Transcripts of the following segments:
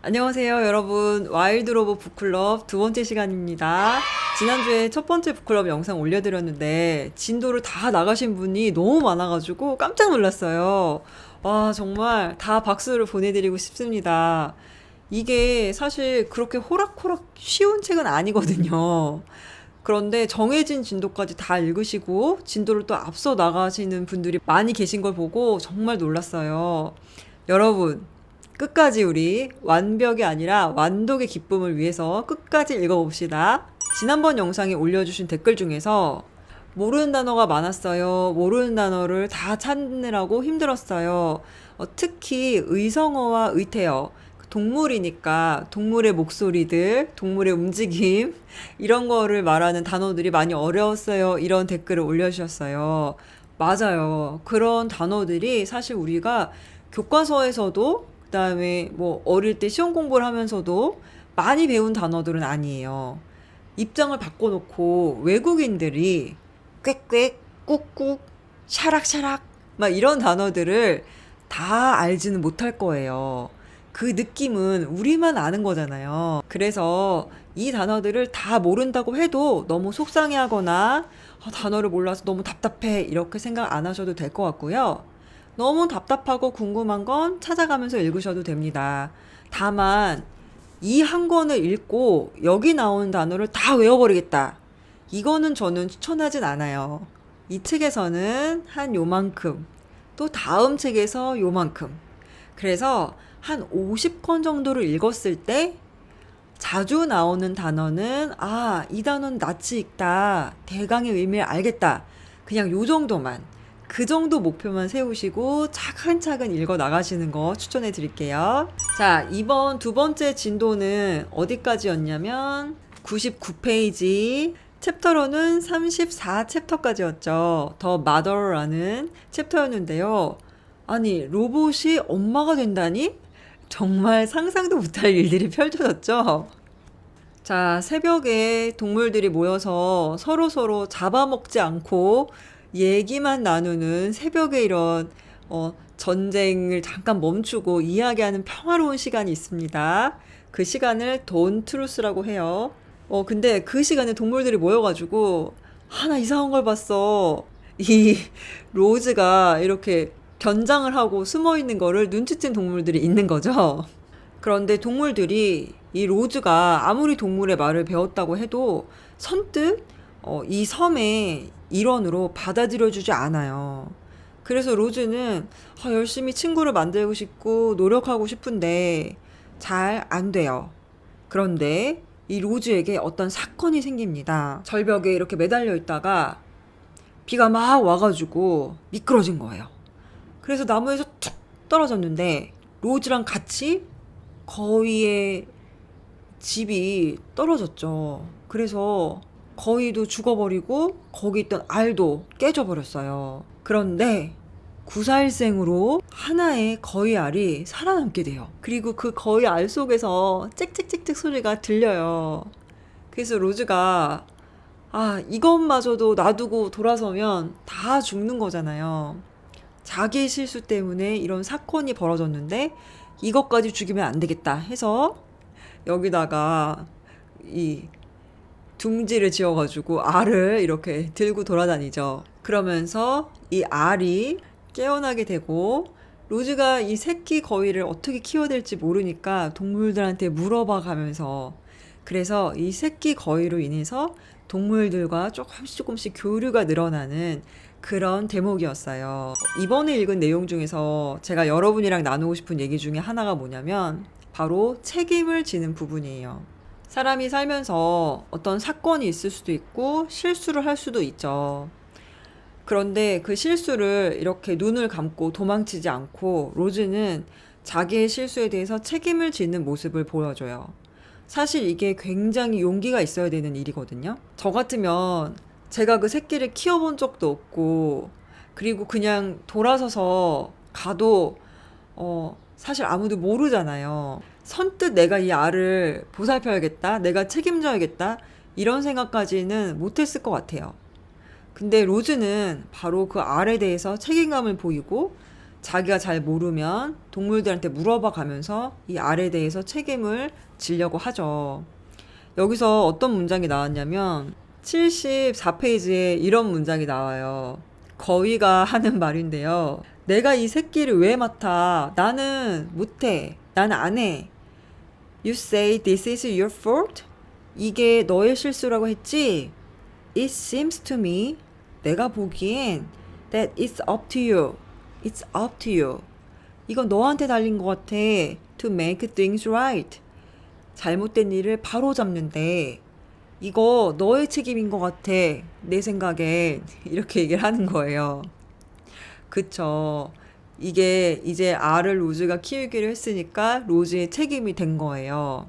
안녕하세요, 여러분. 와일드 로브 북클럽 두 번째 시간입니다. 지난주에 첫 번째 북클럽 영상 올려드렸는데, 진도를 다 나가신 분이 너무 많아가지고 깜짝 놀랐어요. 와, 정말 다 박수를 보내드리고 싶습니다. 이게 사실 그렇게 호락호락 쉬운 책은 아니거든요. 그런데 정해진 진도까지 다 읽으시고, 진도를 또 앞서 나가시는 분들이 많이 계신 걸 보고 정말 놀랐어요. 여러분, 끝까지 우리 완벽이 아니라 완독의 기쁨을 위해서 끝까지 읽어봅시다. 지난번 영상에 올려주신 댓글 중에서 모르는 단어가 많았어요. 모르는 단어를 다 찾느라고 힘들었어요. 특히 의성어와 의태어. 동물이니까 동물의 목소리들, 동물의 움직임, 이런 거를 말하는 단어들이 많이 어려웠어요. 이런 댓글을 올려주셨어요. 맞아요. 그런 단어들이 사실 우리가 교과서에서도 그다음에 뭐 어릴 때 시험 공부를 하면서도 많이 배운 단어들은 아니에요. 입장을 바꿔놓고 외국인들이 꽥꽥, 꾹꾹, 샤락샤락 막 이런 단어들을 다 알지는 못할 거예요. 그 느낌은 우리만 아는 거잖아요. 그래서 이 단어들을 다 모른다고 해도 너무 속상해하거나 단어를 몰라서 너무 답답해 이렇게 생각 안 하셔도 될 것 같고요. 너무 답답하고 궁금한 건 찾아가면서 읽으셔도 됩니다. 다만 이 한 권을 읽고 여기 나오는 단어를 다 외워버리겠다. 이거는 저는 추천하진 않아요. 이 책에서는 한 요만큼, 또 다음 책에서 요만큼. 그래서 한 50권 정도를 읽었을 때 자주 나오는 단어는 이 단어는 낯이 익다. 대강의 의미를 알겠다. 그냥 요 정도만. 그 정도 목표만 세우시고 차근차근 읽어 나가시는 거 추천해 드릴게요. 자, 이번 두 번째 진도는 어디까지였냐면 99페이지 챕터로는 34챕터까지였죠. 더 마더라는 챕터였는데요. 아니, 로봇이 엄마가 된다니? 정말 상상도 못할 일들이 펼쳐졌죠. 자, 새벽에 동물들이 모여서 서로서로 잡아먹지 않고 얘기만 나누는 새벽에 이런 전쟁을 잠깐 멈추고 이야기하는 평화로운 시간이 있습니다. 그 시간을 돈 트루스라고 해요. 근데 그 시간에 동물들이 모여가지고 하나 이상한 걸 봤어. 이 로즈가 이렇게 견장을 하고 숨어 있는 거를 눈치챈 동물들이 있는 거죠. 그런데 동물들이 이 로즈가 아무리 동물의 말을 배웠다고 해도 선뜻 이 섬의 일원으로 받아들여주지 않아요. 그래서 로즈는 열심히 친구를 만들고 싶고 노력하고 싶은데 잘 안 돼요. 그런데 이 로즈에게 어떤 사건이 생깁니다. 절벽에 이렇게 매달려 있다가 비가 막 와가지고 미끄러진 거예요. 그래서 나무에서 툭 떨어졌는데 로즈랑 같이 거위의 집이 떨어졌죠. 그래서 거위도 죽어버리고 거기 있던 알도 깨져버렸어요. 그런데 구사일생으로 하나의 거위 알이 살아남게 돼요. 그리고 그 거위 알 속에서 짹짹짹짹 소리가 들려요. 그래서 로즈가 이것마저도 놔두고 돌아서면 다 죽는 거잖아요. 자기의 실수 때문에 이런 사건이 벌어졌는데 이것까지 죽이면 안 되겠다 해서 여기다가 이 둥지를 지어가지고 알을 이렇게 들고 돌아다니죠. 그러면서 이 알이 깨어나게 되고 로즈가 이 새끼 거위를 어떻게 키워야 될지 모르니까 동물들한테 물어봐 가면서 그래서 이 새끼 거위로 인해서 동물들과 조금씩 교류가 늘어나는 그런 대목이었어요. 이번에 읽은 내용 중에서 제가 여러분이랑 나누고 싶은 얘기 중에 하나가 뭐냐면 바로 책임을 지는 부분이에요. 사람이 살면서 어떤 사건이 있을 수도 있고 실수를 할 수도 있죠. 그런데 그 실수를 이렇게 눈을 감고 도망치지 않고 로즈는 자기의 실수에 대해서 책임을 지는 모습을 보여줘요. 사실 이게 굉장히 용기가 있어야 되는 일이거든요. 저 같으면 제가 그 새끼를 키워본 적도 없고 그리고 그냥 돌아서서 가도 사실 아무도 모르잖아요. 선뜻 내가 이 알을 보살펴야겠다, 내가 책임져야겠다 이런 생각까지는 못했을 것 같아요. 근데 로즈는 바로 그 알에 대해서 책임감을 보이고 자기가 잘 모르면 동물들한테 물어봐 가면서 이 알에 대해서 책임을 지려고 하죠. 여기서 어떤 문장이 나왔냐면 74페이지에 이런 문장이 나와요. 거위가 하는 말인데요. 내가 이 새끼를 왜 맡아? 나는 못해. 나는 안 해. You say this is your fault? 이게 너의 실수라고 했지? It seems to me, 내가 보기엔 that it's up to you. It's up to you. 이건 너한테 달린 것 같아. To make things right. 잘못된 일을 바로 잡는데 이거 너의 책임인 것 같아. 내 생각엔. 이렇게 얘기를 하는 거예요. 그쵸. 이게 이제 알을 로즈가 키우기로 했으니까 로즈의 책임이 된 거예요.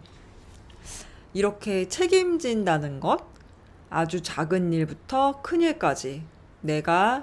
이렇게 책임진다는 것, 아주 작은 일부터 큰 일까지 내가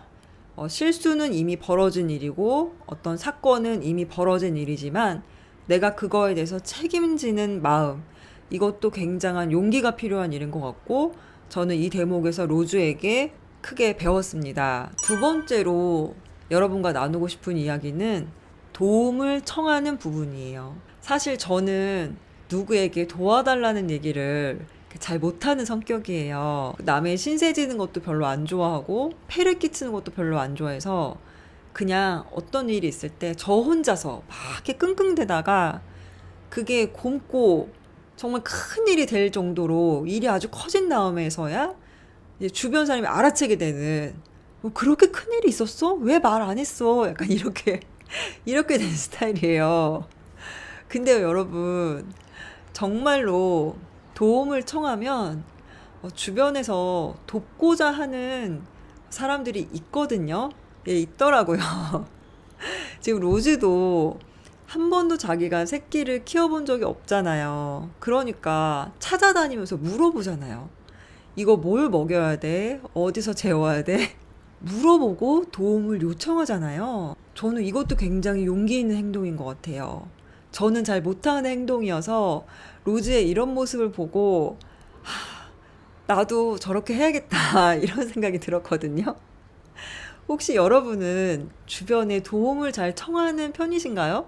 실수는 이미 벌어진 일이고 어떤 사건은 이미 벌어진 일이지만 내가 그거에 대해서 책임지는 마음, 이것도 굉장한 용기가 필요한 일인 것 같고 저는 이 대목에서 로즈에게 크게 배웠습니다. 두 번째로 여러분과 나누고 싶은 이야기는 도움을 청하는 부분이에요. 사실 저는 누구에게 도와달라는 얘기를 잘 못하는 성격이에요. 남의 신세 지는 것도 별로 안 좋아하고 폐를 끼치는 것도 별로 안 좋아해서 그냥 어떤 일이 있을 때 저 혼자서 막 이렇게 끙끙대다가 그게 곪고 정말 큰 일이 될 정도로 일이 아주 커진 다음에서야 이제 주변 사람이 알아채게 되는 그렇게 큰 일이 있었어? 왜 말 안 했어? 약간 이렇게 된 스타일이에요. 근데요, 여러분, 정말로 도움을 청하면 주변에서 돕고자 하는 사람들이 있거든요. 예, 있더라고요. 지금 로즈도 한 번도 자기가 새끼를 키워본 적이 없잖아요. 그러니까 찾아다니면서 물어보잖아요. 이거 뭘 먹여야 돼? 어디서 재워야 돼? 물어보고 도움을 요청하잖아요. 저는 이것도 굉장히 용기 있는 행동인 것 같아요. 저는 잘 못하는 행동이어서 로즈의 이런 모습을 보고 나도 저렇게 해야겠다 이런 생각이 들었거든요. 혹시 여러분은 주변에 도움을 잘 청하는 편이신가요?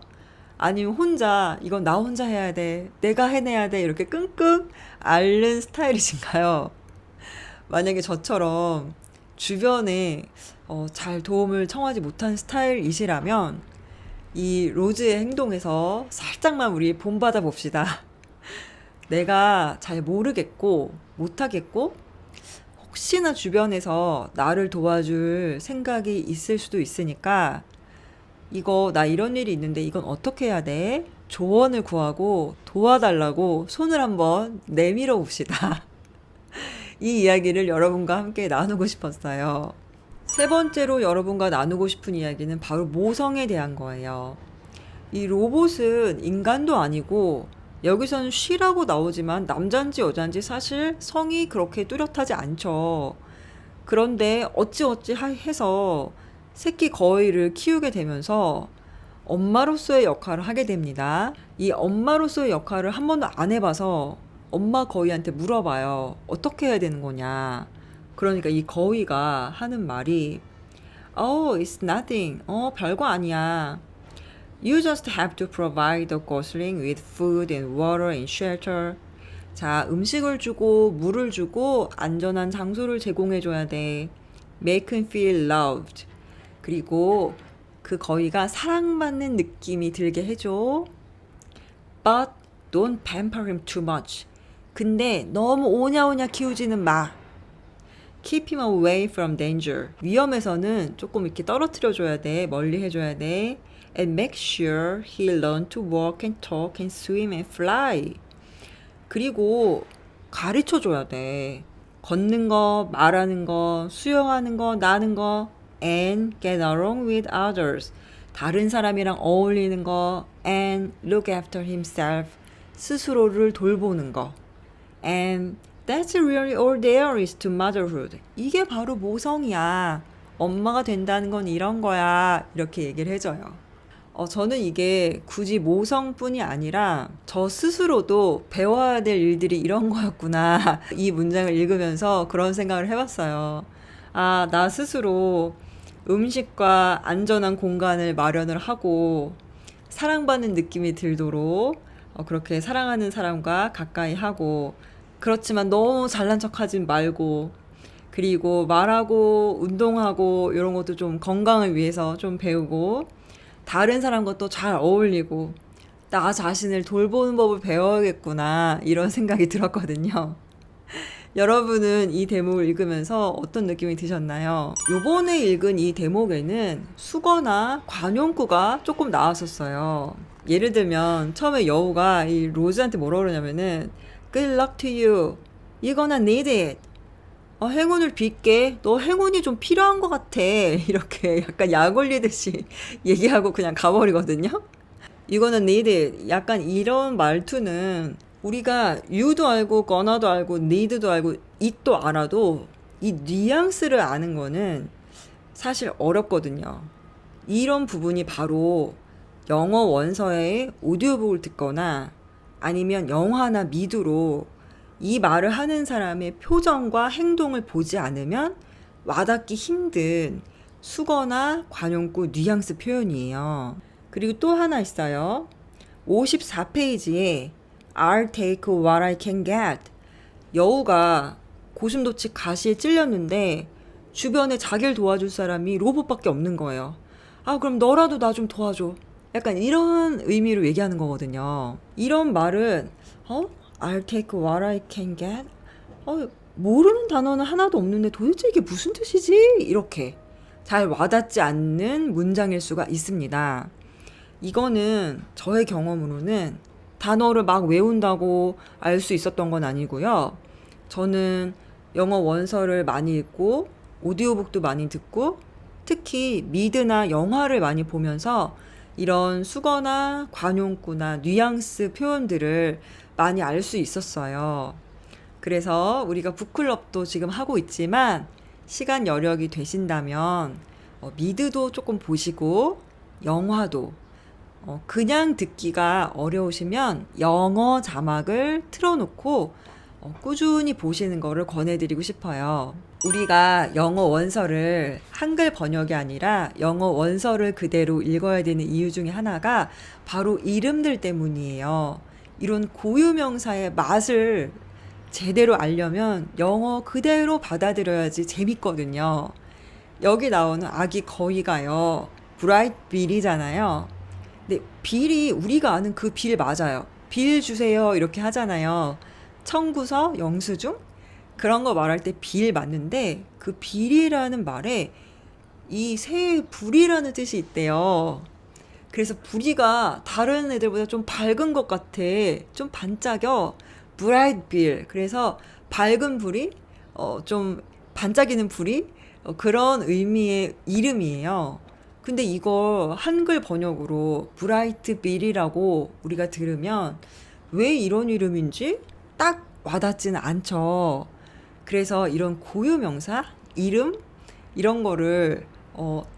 아니면 혼자 이건 나 혼자 해야 돼, 내가 해내야 돼 이렇게 끙끙 앓는 스타일이신가요? 만약에 저처럼 주변에 잘 도움을 청하지 못한 스타일이시라면 이 로즈의 행동에서 살짝만 우리 본받아 봅시다. 내가 잘 모르겠고 못하겠고 혹시나 주변에서 나를 도와줄 생각이 있을 수도 있으니까 이거 나 이런 일이 있는데 이건 어떻게 해야 돼? 조언을 구하고 도와달라고 손을 한번 내밀어 봅시다. 이 이야기를 여러분과 함께 나누고 싶었어요. 세 번째로 여러분과 나누고 싶은 이야기는 바로 모성에 대한 거예요. 이 로봇은 인간도 아니고 여기서는 쉬라고 나오지만 남잔지 여잔지 사실 성이 그렇게 뚜렷하지 않죠. 그런데 어찌어찌 해서 새끼 거위를 키우게 되면서 엄마로서의 역할을 하게 됩니다. 이 엄마로서의 역할을 한 번도 안 해봐서 엄마 거위한테 물어봐요. 어떻게 해야 되는 거냐. 그러니까 이 거위가 하는 말이 Oh, it's nothing. 별거 아니야. You just have to provide the gosling with food and water and shelter. 자, 음식을 주고 물을 주고 안전한 장소를 제공해 줘야 돼. Make him feel loved. 그리고 그 거위가 사랑받는 느낌이 들게 해줘. But don't pamper him too much. 근데 너무 오냐오냐 키우지는 마. Keep him away from danger. 위험에서는 조금 이렇게 떨어뜨려 줘야 돼. 멀리 해줘야 돼. And make sure he learn to walk and talk and swim and fly. 그리고 가르쳐 줘야 돼. 걷는 거, 말하는 거, 수영하는 거, 나는 거. And get along with others. 다른 사람이랑 어울리는 거. And look after himself. 스스로를 돌보는 거. And that's really all there is to motherhood. 이게 바로 모성이야. 엄마가 된다는 건 이런 거야. 이렇게 얘기를 해줘요. 저는 이게 굳이 모성뿐이 아니라 저 스스로도 배워야 될 일들이 이런 거였구나. 이 문장을 읽으면서 그런 생각을 해봤어요. 아, 나 스스로 음식과 안전한 공간을 마련을 하고 사랑받는 느낌이 들도록 그렇게 사랑하는 사람과 가까이 하고 그렇지만 너무 잘난 척하지 말고 그리고 말하고 운동하고 이런 것도 좀 건강을 위해서 좀 배우고 다른 사람과 또 잘 어울리고 나 자신을 돌보는 법을 배워야겠구나 이런 생각이 들었거든요. 여러분은 이 대목을 읽으면서 어떤 느낌이 드셨나요? 요번에 읽은 이 대목에는 수거나 관용구가 조금 나왔었어요. 예를 들면 처음에 여우가 이 로즈한테 뭐라 그러냐면은 Good luck to you. You're gonna need it. 행운을 빌게. 너 행운이 좀 필요한 것 같아. 이렇게 약간 약 올리듯이 얘기하고 그냥 가버리거든요. You're gonna need it. 약간 이런 말투는 우리가 you도 알고 gona도 알고 need도 알고 it도 알아도 이 뉘앙스를 아는 거는 사실 어렵거든요. 이런 부분이 바로 영어 원서의 오디오북을 듣거나 아니면 영화나 미드로 이 말을 하는 사람의 표정과 행동을 보지 않으면 와닿기 힘든 수거나 관용구 뉘앙스 표현이에요. 그리고 또 하나 있어요. 54페이지에 I'll take what I can get. 여우가 고슴도치 가시에 찔렸는데 주변에 자기를 도와줄 사람이 로봇밖에 없는 거예요. 그럼 너라도 나 좀 도와줘. 약간 이런 의미로 얘기하는 거거든요. 이런 말은 I'll take what I can get. 모르는 단어는 하나도 없는데 도대체 이게 무슨 뜻이지? 이렇게 잘 와닿지 않는 문장일 수가 있습니다. 이거는 저의 경험으로는 단어를 막 외운다고 알 수 있었던 건 아니고요. 저는 영어 원서를 많이 읽고 오디오북도 많이 듣고 특히 미드나 영화를 많이 보면서 이런 수거나 관용구나 뉘앙스 표현들을 많이 알 수 있었어요. 그래서 우리가 북클럽도 지금 하고 있지만 시간 여력이 되신다면 미드도 조금 보시고 영화도 그냥 듣기가 어려우시면 영어 자막을 틀어놓고 꾸준히 보시는 거를 권해드리고 싶어요. 우리가 영어 원서를 한글 번역이 아니라 영어 원서를 그대로 읽어야 되는 이유 중에 하나가 바로 이름들 때문이에요. 이런 고유명사의 맛을 제대로 알려면 영어 그대로 받아들여야지 재밌거든요. 여기 나오는 아기 거위가요. 브라이트 빌이잖아요. 근데 빌이 우리가 아는 그 빌 맞아요. 빌 주세요 이렇게 하잖아요. 청구서, 영수증 그런 거 말할 때 빌 맞는데 그 빌이라는 말에 이 새의 불이라는 뜻이 있대요. 그래서 불이가 다른 애들보다 좀 밝은 것 같아. 좀 반짝여. bright 빌. 그래서 밝은 불이 좀 반짝이는 불이 그런 의미의 이름이에요. 근데 이걸 한글 번역으로 브라이트 빌이라고 우리가 들으면 왜 이런 이름인지 딱 와닿지는 않죠. 그래서 이런 고유명사, 이름 이런 거를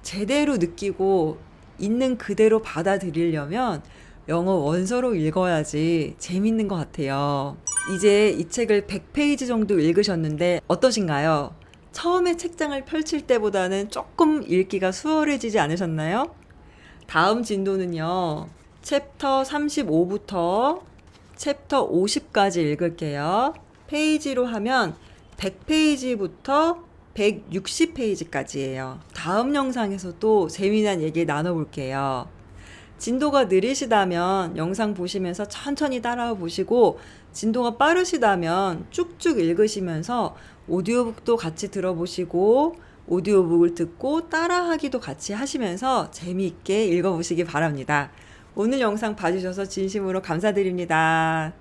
제대로 느끼고 있는 그대로 받아들이려면 영어 원서로 읽어야지 재밌는 것 같아요. 이제 이 책을 100페이지 정도 읽으셨는데 어떠신가요? 처음에 책장을 펼칠 때보다는 조금 읽기가 수월해지지 않으셨나요? 다음 진도는요. 챕터 35부터 챕터 50까지 읽을게요. 페이지로 하면 100페이지부터 160페이지까지예요. 다음 영상에서 또 재미난 얘기 나눠볼게요. 진도가 느리시다면 영상 보시면서 천천히 따라와 보시고 진도가 빠르시다면 쭉쭉 읽으시면서 오디오북도 같이 들어보시고 오디오북을 듣고 따라하기도 같이 하시면서 재미있게 읽어보시기 바랍니다. 오늘 영상 봐주셔서 진심으로 감사드립니다.